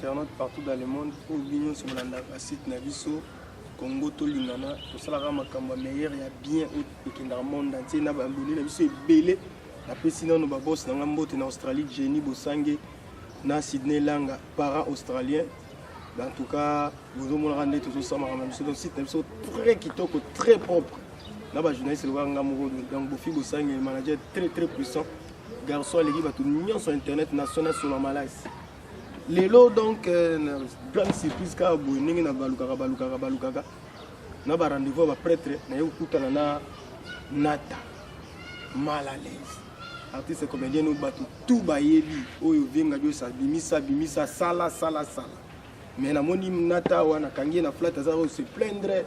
internautes partout dans le monde pour l'union sur le site Naviso Congo Tolingana tout ça la makambo meilleur il y a bien au dans le monde entier na bamboni Naviso est belé après sinon nous boss na mbote na Australie Jenny Bosange na Sydney Langa para australien en tout cas vous allez rendre tout ça Naviso donc site Naviso très kitoko très propre na ba journaliste le wanga moko donc Bofi Bosange manager très puissant garçon l'équipe va tout mignon sur internet national sur la Malaise. Les lots donc grande surprise car boningi na baluka na ba rendez-vous ba prêtre na yokutana na nata mal à l'aise artiste comédien no batu tout ba yebi oyo venga jo sa bimisa sala mais na moni nata wana kangi na flat za se plaindre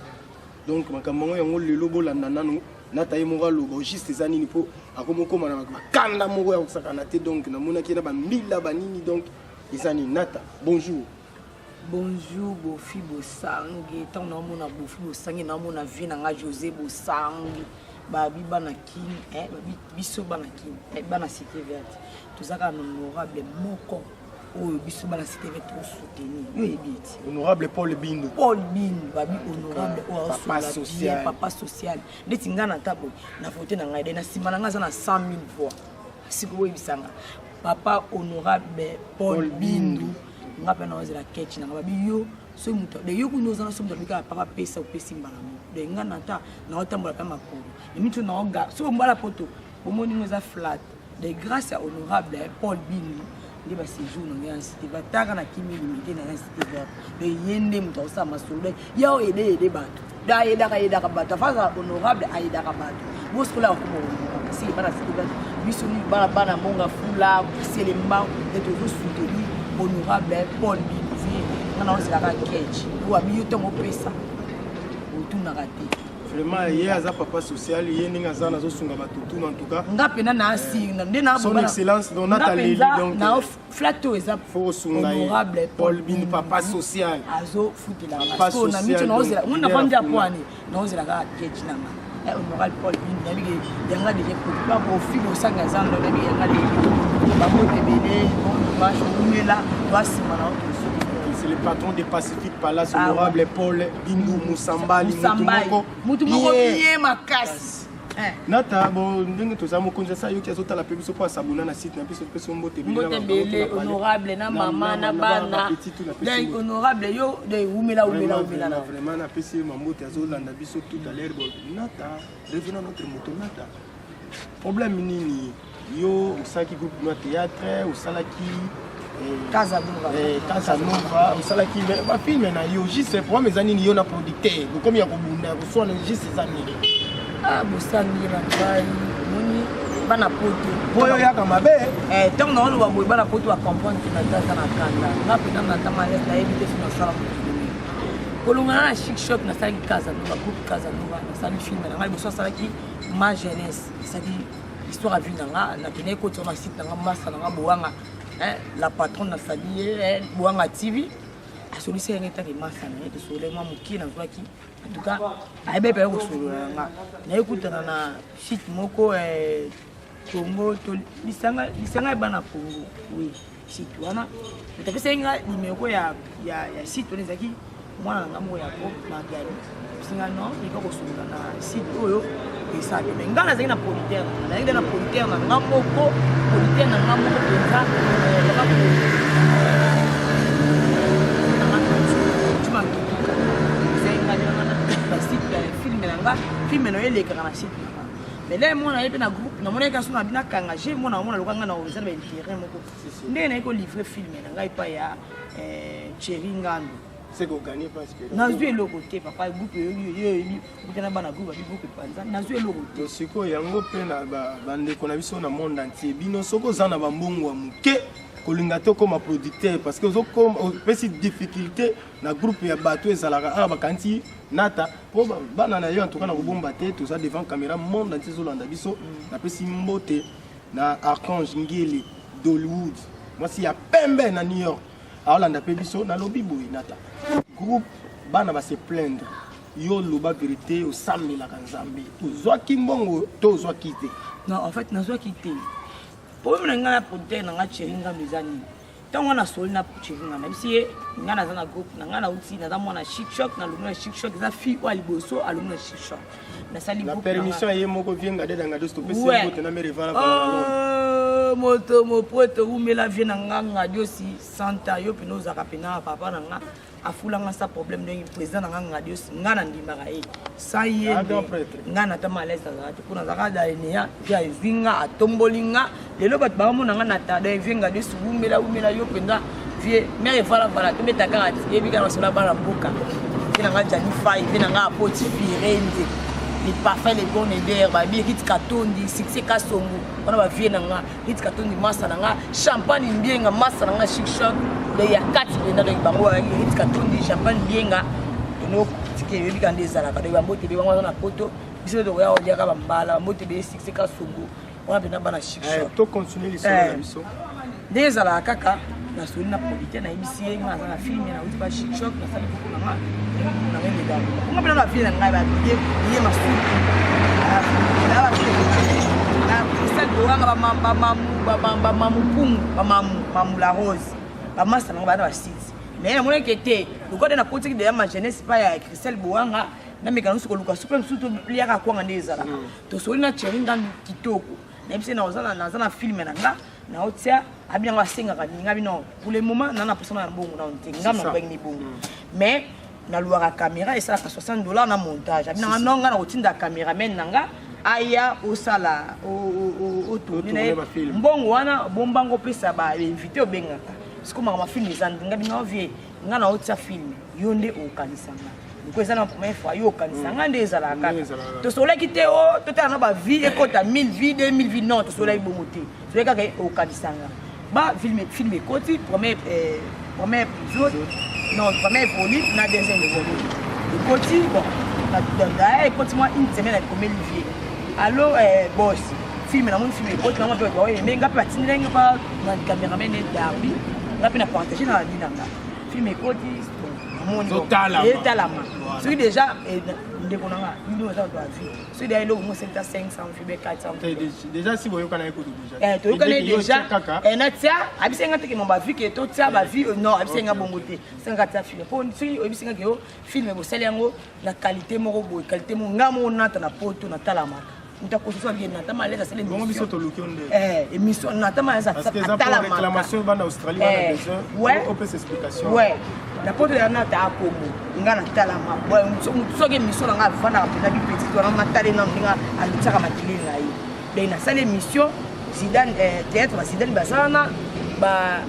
donc makambo yango lelo bolanda nanu nata yemoga logo juste ça nini po akomoko mana kanda moko ya kusakana te donc na mona ki na ba mila banini donc Isani Nata, bonjour. Bonjour, Bofi Bosangi. Tant que nous avons Bofi Bosangi, nous avons vu José Bosangi, Babi Banakin, Bisso Banakin, Bana Cité Verte. Tout ça, honorable Moko, ou Bisso Bana Cité Verte, trop soutenu. Honorable Paul Bindou. Paul Bindou, Babi honorable Papa social. Papa social. Les Tingana Tabo, na voté na ngaide na simana ngaza na 100 000 voix. Siko bisanga. Papa honorable Paul Bindou nga pena ozela ketchi na babi yo so muto de yo kunoza na so muto bika papa pesa opesi mbala mo de nga nata na otambola kama makolo et mitu na onga so mbala poto bomoni ngoza flat de grâce à honorable Paul Bindou ndi ba séjour na ya cité bataka na kimi limité na cité vert de yende muto sa masolo de yo ede bato da yeda ka bato faza honorable aida ka bato boskola ko mo si bana cité vert bisoni bana monga fula selemba et toujours soutenu honorable Paul Bindou na on la ketch ou abi yo pesa otuna raté vraiment hier za papa social hier ninga za nazo sunga batutu en tout cas ngapena na asinga ndena son excellence don Nathalie donc na flato eza faut sunga honorable Paul Bindou papa social azo futila parce que na mitu na ozela on na fandi apwani na ozela ka ketch na honorable Paul Bindou nabige yanga de ko ba Bofi Bosangi zando nabige yanga de ba mo tebele on va jouer là doit simana c'est le patron des Pacific Palace honorable Paul Bindou Musambali mutu moko bien makasi nata bon ndenge tozamo konza sa yoki azota la pebiso po sabuna na site na biso peso mbote bele honorable na mama na bana donc honorable yo de umela na vraiment na pesi mambote azolanda biso tout à l'heure nata revenons notre moto nata problème nini yo usaki groupe no théâtre usalaki Casanova usalaki ba film na yo juste pour mes années yo na producteur comme ya kobunda ko so na juste ces années Bosangi na bai moni bana poto boyo yaka mabe tant na oloba boy bana poto a comprendre que na tata na kanda na pena na tama ya éviter sur na sala kolonga na chic shop na sala Casanova groupe Casanova na sala film na ngai boso sala ki ma jeunesse saki histoire à vie na tenais ko sur na site na masa na boanga la patronne na sali boanga TV a sollicité un état de masa na de soulèvement muki na zwaki en tout cas aibe pe ko solanga na ekutana na site moko Congo to lisanga bana Congo oui site wana utapesenga nimeko ya site on ezaki mwana ngamo ya ko na gari singa no iko ko solanga na site oyo esa be ngana zaki na politaire na politaire na ngamoko politaire na ngamoko penza film na ele kana site mais là moi na na groupe na mona ka sona bina kanga j'ai moi na mona lokanga na oza ba intérêt moko ndé na ko livrer film na ngai pa ya Cheringando c'est qu'on gagne parce que na zwe le côté papa groupe yo butana bana groupe bi groupe panza na zwe le côté siko yango pe na bande ko na biso na monde entier bino soko za na bambongo wa muke kolinga to comme producteur parce que comme pesi difficulté na groupe ya bato ezalaka bakanti nata po bana na yo en tout cas na kobomba te tout ça devant caméra monde entier zolanda biso na pesi mbote na Archange Ngeli d'Hollywood moi si ya pembe na New York aolanda pe biso na lobby boy nata groupe bana va se plaindre yo loba vérité au samedi la kanzambi ozwa kimbongo to ozwa kite non en fait na zwa kite pour me ngana producteur na Cheringando mizani tant on a solé na Chéri même si nga na zana groupe na outil na mona chic choc na lumna chic choc za fi wa liboso alumna chic choc na sali la permission est moko vienga de nga de stopper c'est ko na me revala moto mo pote umela vie na nga dio si santa yo pino za kapena papa na nga afulanga sa problème de président na nga dio si nga na ndimaka sa ye nga na tama l'aise za te kuna za ka da enia via zinga atombolinga lelo bat ba mo na nga na ta de vienga dio si umela yo penda vie mere vala te metaka ati ebi kana sola bala mboka kina nga jani fai kina nga apoti firende les parfums les bons d'herbe ba bien kit katondi succès kasongo on va vie na nga kit katondi massa na nga champagne bien nga massa na nga chic choc de ya 4 de na bango kit katondi champagne bien nga no tike ebi kana ezala ka de ba mbote be bango na poto biso de ya odia ka bambala mbote be succès kasongo on a bien bana chic choc to continuer l'histoire biso dezala kaka na soli na polité na ibisi nga na film na uti ba chic choc na sali ko na ngene da nga bela na film na nga ba ye masuku na ba na sa do nga ba mamu la rose ba masa na ba na site mais na mona kete le code na politique de ma jeunesse pas ya Christelle Boanga na mekana suko luka super suto liaka kwa ndezala to soli na Chéri ngandu kitoko na ibisi na ozana film na nga na otia abia nga senga ka ninga bino pour le moment na persona na bongo na ntenga na bengi bongo mais na luaka caméra et ça ka $60 na montage abia nga nonga na otinda cameraman nanga aya osala o tourner mbongo wana bombango pesa ba invité obengaka siko ma film ezandinga bino vie nga na otia film yonde okanisanga ko ezana première fois yo okanisanga ndezala kaka to sola kite o to tana ba vie ekota 1000 vie 2000 vie non to sola ibomote to kaka okanisanga ba film koti premier épisode non premier volet na deuxième volet le koti bon na koti moi une semaine avec comme Olivier allo boss film na mon film koti na moi pe mais nga pa tindenga pa na cameraman et Darby nga pe na partager na dinanga film koti talama celui déjà ndekonanga nous ça doit vivre celui derrière le moins 500 fibre 400 déjà si vous kana écoute déjà to kana déjà na tia abisenga teke mon ba vie que to tia ba vie non abisenga bongote 50 film pour celui abisenga que film bo saliango la qualité moko boy qualité mo ngamo na na poto na talama ntakososa bien na tama leza sele bon biso to lukonde émission na tama leza talama réclamation bana Australie bana besoin on peut explication ouais la poto ya na ta akomo ngana talama ouais soke mission nga vana ka na petit to na matale na ndinga alitsaka makili ngai de na sale mission Zidane théâtre Zidane basana ba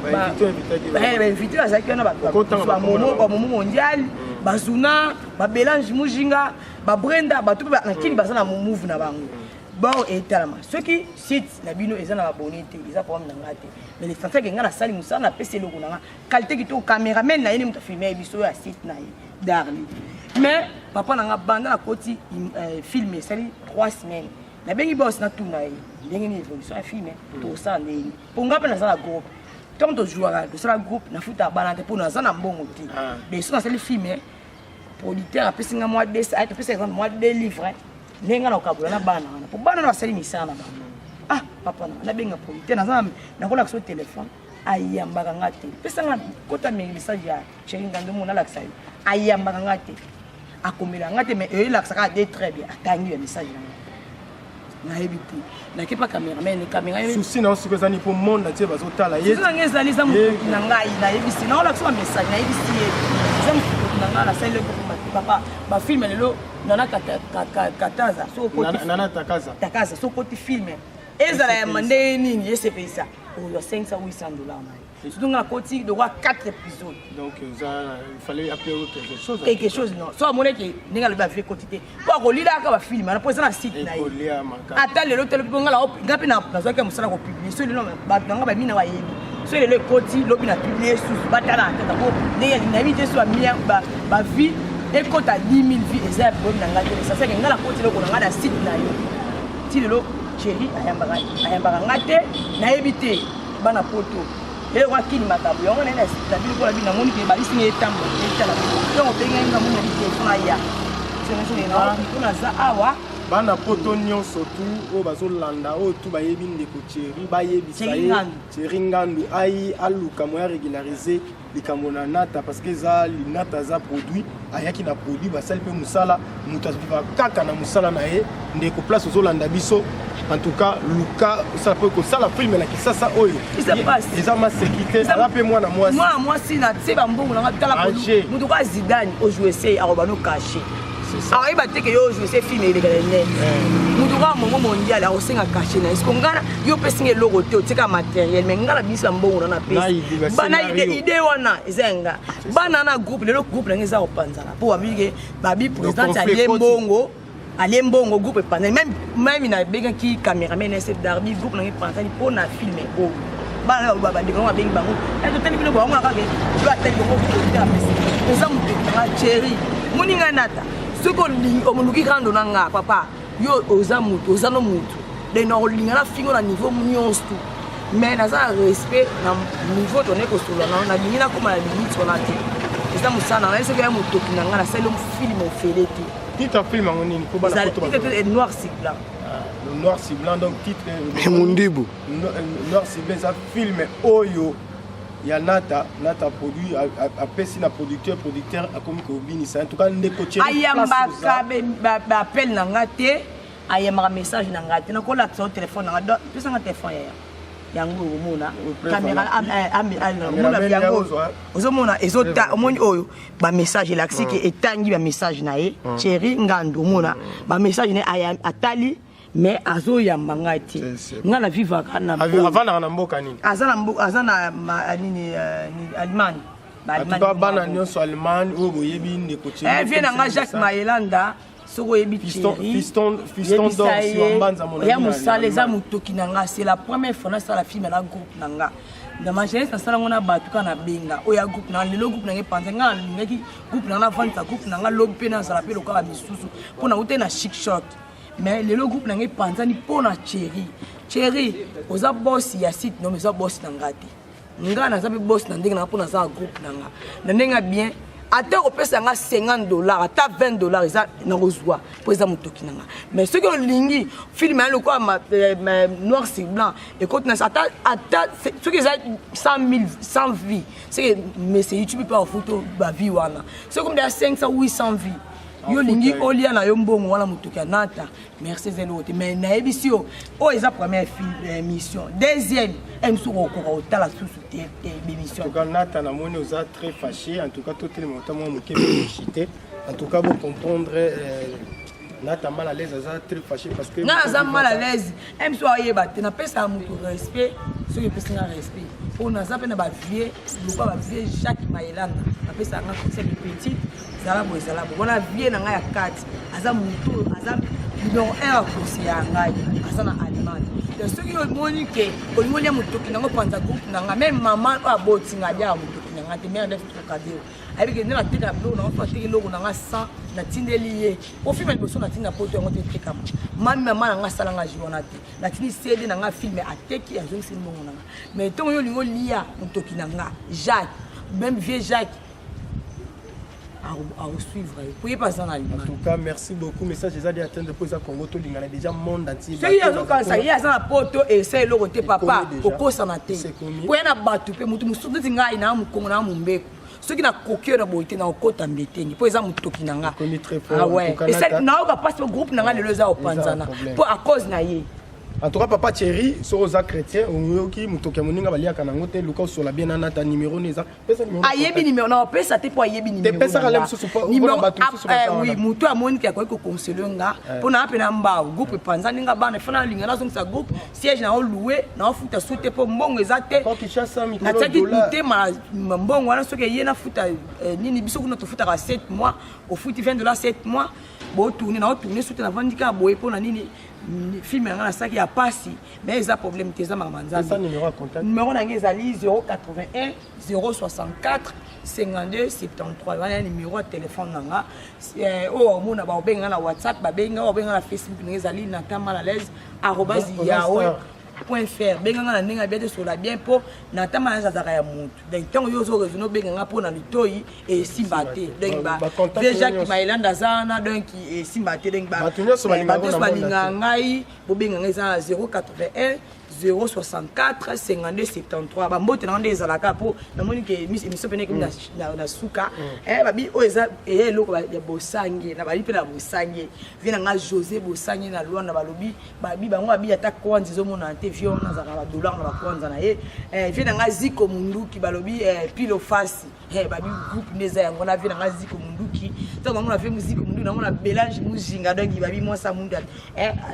invité à ça na ba momo mondial bazuna ba Belange Mujinga ba Brenda ba tout ba nakini basana move na bango bon et talama ceux qui site na bino ezana ba bonité eza problème na ngate mais les français que ngana sali musana pese loko na qualité qui to cameraman na yini muta filmer biso ya site na Darly mais papa na nga banda na koti filmer sali 3 semaines na bengi boss na tout na yi ndenge ni évolution ya filmer to ça ndenge pour ngapa na sala groupe tant to jouera de sala groupe na futa bana te pour na zana mbongo ti mais so na sali filmer producteur a pesinga moi de ça a pesa exemple moi de livre nenga na okabula na bana wana po bana na sali misana ba papa na benga producteur na zana na kola so téléphone ayambaka ngate pesa nga kota message ya Chéri ngando mona la ksayo ayambaka ngate akomela ngate mais la saka de très bien atangi message na ebiti na kepa cameraman ni camera souci na osiko zani pour monde entier bazotala ye souci na ngezali za mutu na ngai na ebisi na ola so message na ebisi ye za mutu na ngala sale ko papa ba film lelo nana kataza so ko nana takaza so ko ti film ezala ya mande nini yese pesa o $500 $800 surtout na koti de 4 épisodes donc il fallait appeler quelque chose non so amone ke ninga le ba fait quotité pour ko lila ka ba film na posa na site na yi ata le lotel ko ngala ngapi na zo ke musala ko publier so le no ba nga ba mina wa yebi so le koti lobi na publier sous batala ta ko ne na bi je so ba vie et quand à 10 000 vies et problème na ngate ça c'est que ngala koti loko na ngada site na yo ti le Chéri ayambaka ngate na ebité bana poto et wa kini matabu yango na na bino ko la bina moni ke balisi ne tambo et tala donc benga nga moni ke funa ya c'est na za awa bana poto nyonso tu o bazolanda o tu bayebi ndeko Thierry bayebisa ye Thierry Ngandu ai aluka moya régulariser likambo na Nata parce que za Nata za produit ayaki na produit basali pe musala mutu aziva kaka na musala na ye ndeko place ozolanda biso en tout cas luka ça peut que ça la film na kisasa oyo ils ont ma sécurité ça pe moi si na tseba mbongo na tala ko mutu ka Zidane au jouer c'est arobano caché alors il va te que yo jouer c'est film il est net mutu ka momo mondial a osenga caché na est-ce qu'on ngana yo pesinga logo te otika matériel mais ngala bisa mbongo na pesi bana idée wana ezenga bana na groupe le groupe na ngeza opanzana po abike babi président ya mbongo aller mbongo groupe pendant même na benga ki cameraman essaie d'arbi groupe na pendant pour na filmer bo ba ba de ko benga bango et to tani bino bango na ka ke tu attends ko ko ta pesi ça mu Thierry muninga Nata soko li omuluki kando na nga papa yo oza no mutu de no linga na fingo na niveau nyonso tout mais na za respect na niveau to ne ko solo na linga ko ma limite on a dit ça musana na ese ke mu tokinanga na selo film ofeleti titre film en ligne pour la photo noir c'est blanc le noir c'est blanc donc titre Mundibu noir c'est blanc ça film oyo ya Nata produit a pesi na producteur a comme ko bini ça en tout cas ndeko Thierry ayamba ka ba appel na ngate ayamba message na ngate na ko la téléphone na ngate pesa nga téléphone ya yango omona caméra mona yango ozomona ezota omoni oyo ba message laxi ke etangi ba message na ye Thierry Ngandu omona ba message na atali mais azo yamba ngati ngana viva kana avant na mboka nini azana nini Allemagne bana nyonso Allemagne o boyebi ndeko Thierry vient na Jacques Mayelanda soko yebi fiston d'or mbanza mona ya musale za mutoki nanga c'est la première fois na sala film na groupe nanga na majorité na sala ngona batuka na benga oya groupe na lelo groupe nanga panza nga ngaki groupe nanga vanta groupe nanga lobe na sala pe lokala misusu pona ute na chic shot mais lelo groupe nanga panza ni pona Thierry oza boss ya site no mais oza boss nanga te nga na zabi boss na ndenge na pona za groupe nanga na ndenga bien ate opesa nga $50 ata $20 eza na kozwa po eza motoki nanga mais soki olingi film ya lokwa noir c'est blanc écoute na ata soki eza 100 vies c'est mais c'est YouTube pas photo ba vie wana c'est comme des 500 800 vies yo lingi olia na yo mbongo wana motoki ya Nata merci zelote mais na ebisi o eza première émission deuxième emso ko otala susu te émission en tout cas Nata na moni oza très fâché en tout cas tout le monde mo ke chité en tout cas vous comprendre Nata mal à l'aise oza très fâché parce que na za mal à l'aise emso ayeba te na pesa mutu respect so pesa na respect on a zape na ba vieux lokwa ba vieux Jacques Mayelanda na pesa nga conseil de petit zalabo bona vie na nga ya kati aza mutu aza numéro 1 à conseiller ya ngai aza na Allemagne de ce qui omoni ke omoni ya mutoki nango panza groupe nanga même maman aboti nga dia mutoki nanga te mère def trop cadeau avec que na tika blo na fa tiki logo nanga 100 na tindeli ye o film liboso na tinda poto yango te tika mami mama nanga sala nga jona te na tini CD nanga film ateki ya zongi simongo nanga mais tongo yo lingo lia mutoki nanga Jacques même vieux Jacques à suivre. Pour pas en Allemagne. En tout cas, merci beaucoup. Message déjà de atteindre pour ça Congo to lingana déjà monde entier. Ce qui est comme ça, il y a ça poto et c'est le côté papa au sanate. Pour na batu pe mutu musudu tinga ina mu Congo na mu mbeko. Ce qui na kokyo na boité na okota mbetengi. Pour ça mutoki nanga. Connu très fort. Ah ouais. Et c'est na oka passe au groupe nanga le za opanzana. Pour à cause na ye. En tout cas, papa Thierry, Soroza chrétien, qui mutoka moninga balia kanango te luka sur la bien Nata numéro neza. Ayebi numéro na pesa te po ayebi numéro. Te pesa kalem susu po. Oui, mutu amoni ki akoki ko conseiller nga. Pona apena mbao, groupe panza ninga bana fana linga na zonga groupe, siège na louer, na futa soute po mbongo ezate. Ko kishasa $1 na taki te mbongo wana soki ye na futa nini biso kuna to futa ka 7 mois, au futi $20 7 mois. Bo tourner na tourner soute na vandika boye pona nini film na saki ya pasi mais ils a problème teza mamanza ça numéro à contact numéro na ngezali 081 064 52 73 wana numéro de téléphone nanga o mona ba obenga na WhatsApp ba benga obenga na Facebook ngezali na ta mal à l'aise @yahoo point faire benganga na ndenge bien sur la bien po na tama na zaka ya mutu donc tant yo zo raisonner benganga po na litoi et simbate donc ba déjà qui mailanda zana donc et simbate donc ba to balinga ngai bo benganga za 081 064 52 73 ba mbote na ndeza la kapo na moni ke émission pene ke na suka babi o eza eloko ya bosangi na bali pe na bosangi vina nga José bosangi na Luanda balobi babi bango babi ata kwanza zo mona te vion na za ba dollar na ba kwanza na ye vina nga Ziko Munduki balobi pilo fasi babi groupe neza yango na vina nga Ziko Munduki to bango na fe Ziko Munduki na mona Belange Mujinga donc babi moi sa munda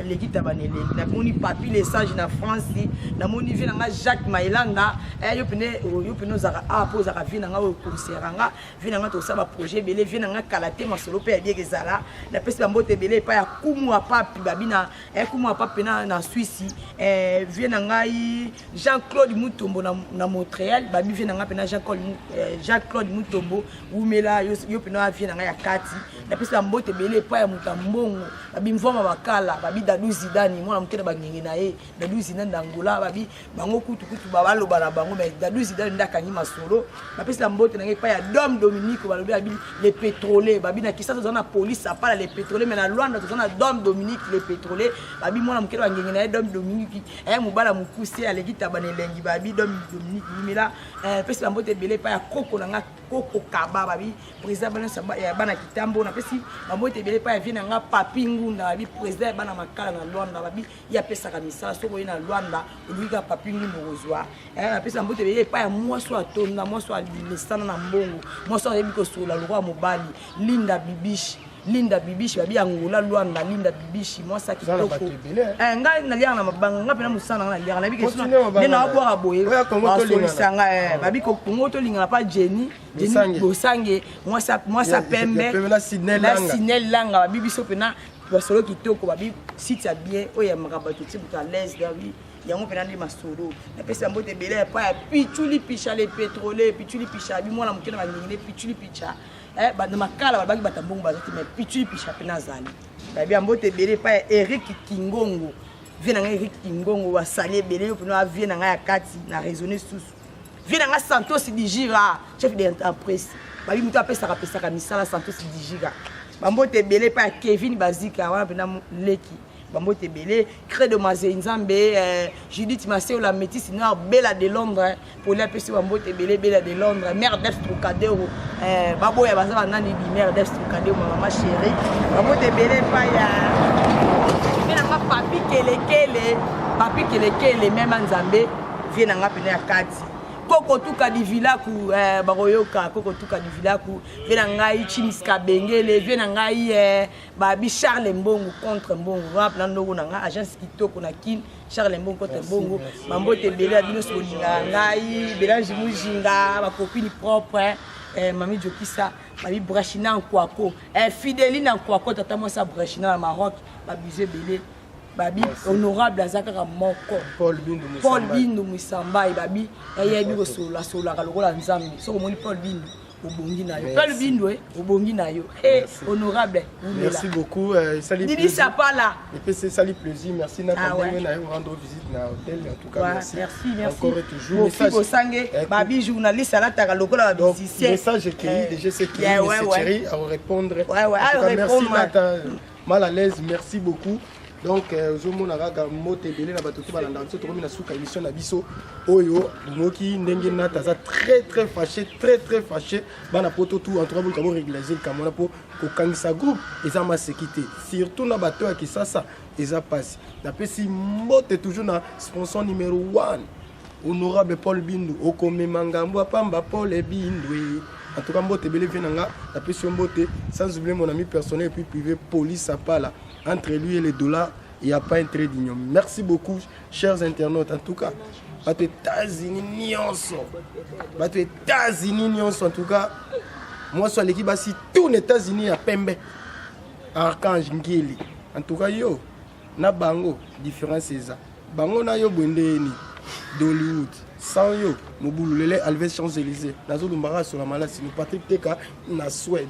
l'équipe banele na moni papi les sages na France na moni vina nga Jacques Mailanga yo pene za a poza ka vina nga o conceranga vina nga to sa ba projet belé vina nga kalate masolo pe ya bien ezala na pesi ba mbote belé pa ya kumu wa papi babina kumu wa papi na Suisse vina nga Jean-Claude Mutombo na Montréal babi vina nga pena Jean-Claude Mutombo umela yo pena vina nga ya kati na pesi ba mbote belé pa ya mutambongo babi mvoma bakala babi Dadou Zidane mwana mukena bangingi na ye Dadou Zidane Angola babi bango kutu babalo bana bango mais Dadou Zidane ndakangi masolo na pesi la mbote na ngai pa ya Dom Dominique balobi babi les pétroliers babi na kisa tozana police ça pas les pétroliers mais na Luanda tozana Dom Dominique les pétroliers babi mwana mukelo bangengi na Dom Dominique mubala mukuse aleki tabane lengi babi Dom Dominique mila pesi la mbote belé pa ya koko na nga koko kaba babi président bana kitambo na pesi la mbote belé pa ya vina nga papi ngunda babi président bana makala na Luanda babi ya pesa kamisa soko ina Luanda Louis papi ngunda rozwa pesa mbote belé pa ya moi soit tonda moi soit lesana na mbongo moi soit yebiko sola le roi mobali Linda Bibishi babi Angola Luanda Linda Bibishi moi ça kitoko ngai na liana mabanga ngapi na musana na liana na biki sona nena boa boye solisanga babi ko ngoto linga pa Jenny Bosange moi ça pembe la Sinel Langa babi biso pena basolo kitoko babi site ya bien oya makabato tibuka l'aise babi yango pena ndi masolo na pesa mbote belé pa pichuli picha les pétroliers pichuli picha bi mwana mukena bangine pichuli picha na makala babaki batambongo bazoti mais pichuli picha pena zali babi mbote belé pa Eric Kingongo vient na Eric Kingongo wa sali belé pena vient na ya kati na raisonner susu vient na Santos Dijira chef d'entreprise babi mutu apesa ka misala Santos Dijira bambote belé pa Kevin Bazika wana pena leki Bambote belé crée de Mazenzambe Judith Masséo la métisse noire Bella de Londres pour la PC Bambote belé Bella de Londres mère d'Est Trocadéro babo ya bazaba nani di mère d'Est Trocadéro maman chérie Bambote belé pa ya vient nga papi kelekele même Nzambe vient nga pena ya kati Koko tuka di vilaku baroyoka koko tuka di vilaku vena ngai Chimiska Bengele vena ngai babi Charles Mbongo contre Mbongo rap na ndongo na nga agence kitoko na kin Charles Mbongo contre Mbongo mambote belé bino solinga ngai Belange Mujinga ba copine propre mami Jokisa babi Brachina Nkwako Fideline Nkwako tata moi sa Brachina na Maroc babusé belé babi honorable azaka moko Paul Bindu Musamba babi yebi ko sola kalokola nzambe soko moni Paul Bindu obongi na yo Paul Bindu obongi na yo honorable merci beaucoup salut Didi Sapala et puis c'est salut plaisir merci na rendre visite na hôtel en tout cas merci encore et toujours message Bosange babi journaliste ala ta kalokola ba musicien message écrit déjà c'est qui c'est Thierry à répondre merci mal à l'aise merci beaucoup. Donc, je mon araga mote belé na batoto balanda nso to na suka émission na biso oyo moki ndenge na taza très fâché bana poto tout en trois bol kamo réglager kamona po ko kangisa groupe eza ma sécurité surtout na bato ya kisasa eza passe na pesi mote toujours na sponsor numéro 1 honorable Paul Bindu okomema ngambo pamba Paul Bindu en tout cas mbote belé venanga na pesi mbote sans oublier mon ami personnel et puis privé police à pas là. Entre lui et les dollars, il n'y a pas un trait d'union. Merci beaucoup, chers internautes. En tout cas, aux États-Unis, en tout cas, moi, je suis l'équipe, si tous les États-Unis à Pembe, Archange Ngeli. En tout cas, yo, na bango, différence c'est ça. Bango na yo bwendeni d'Hollywood. Sans yo, Moboulou Lele, Alves Champs-Élysées. Nazo Lumbara sur la maladie, nous Patrick Teka, na Suède.